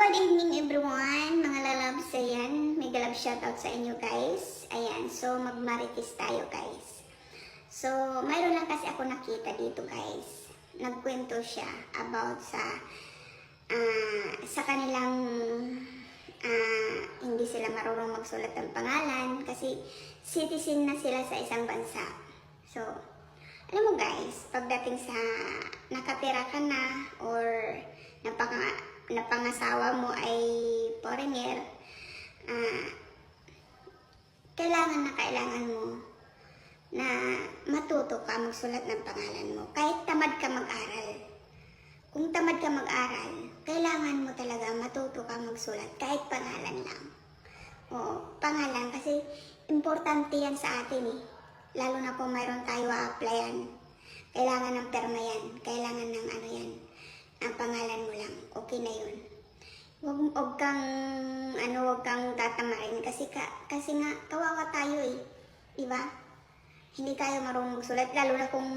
good evening everyone, mga lalabs. Ayan, may galab shoutout sa inyo guys. Ayan, so magmarites tayo guys. So, mayroon lang kasi ako nakita dito guys. Nagkwento siya about sa kanilang hindi sila marunong magsulat ng pangalan kasi citizen na sila sa isang bansa. So, alam mo guys, pagdating sa nakatira ka na or napangasawa mo ay foreigner, kailangan mo na matuto ka magsulat ng pangalan mo. Kahit tamad ka mag-aral. Kung tamad ka mag-aral, kailangan mo talaga matuto ka magsulat kahit pangalan lang. Oo, pangalan kasi importante yan sa atin eh. Lalo na kung mayroon tayo a-applyan. Kailangan ng perma yan. Kailangan ng ano yan. Ang pangalan mo lang. Okay na yun. Huwag kang tatamarin kasi nga kawawa tayo eh. Diba? Hindi tayo marunong magsulat. Lalo na kung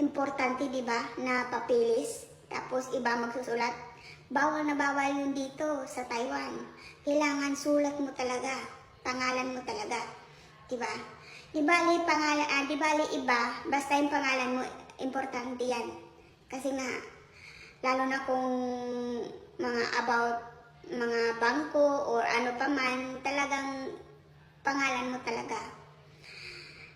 importante, diba? Na papilis. Tapos iba magsusulat. Bawal na bawal yun dito sa Taiwan. Kailangan sulat mo talaga. Pangalan mo talaga. Diba? Di bali iba, basta yung pangalan mo, importante yan. Kasi nga, lalo na kung about mga bangko or ano pa man, talagang pangalan mo talaga.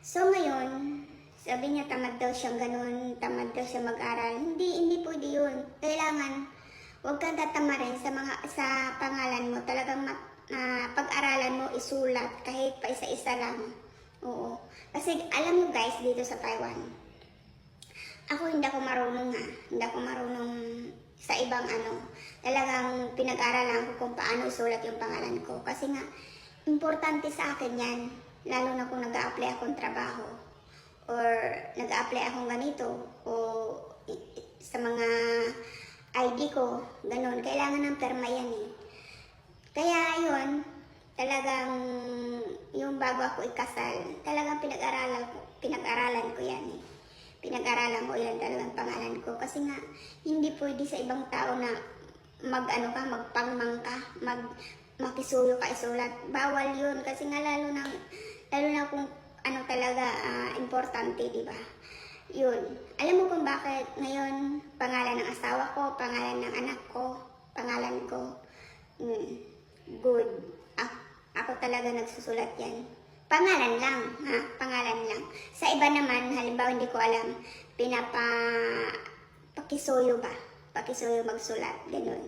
So ngayon, sabi niya tamad daw siyang ganun, tamad daw siya mag-aral. Hindi pwede yun. Kailangan, huwag kang tatamarin sa pangalan mo. Talagang pag-aralan mo, isulat, kahit pa isa-isa lang. Oo. Kasi alam mo guys, dito sa Taiwan, hindi ako marunong Hindi ako marunong sa ibang Talagang pinag-aralan ko kung paano isulat yung pangalan ko. Kasi nga, importante sa akin yan. Lalo na kung nag-a-apply akong trabaho. Or nag-a-apply akong ganito. O sa mga ID ko, ganun. Kailangan ng perma yan eh. Kaya yun, talagang yung bago ako ikasal, talagang pinag-aralan ko yan eh. Pinag-aralan ko yan talagang pangalan ko. Kasi nga, hindi pwede sa ibang tao na magpangmang ka, makisuyo ka isulat. Bawal yun. Kasi nga lalo na kung talaga importante, di ba? Yun. Alam mo kung bakit ngayon pangalan ng asawa ko, pangalan ng anak ko, pangalan ko, good. Ako talaga nagsusulat yan. Pangalan lang, pangalan lang. Sa iba naman, halimbawa hindi ko alam, pakisuyo ba? Pakisuyo magsulat, ganun.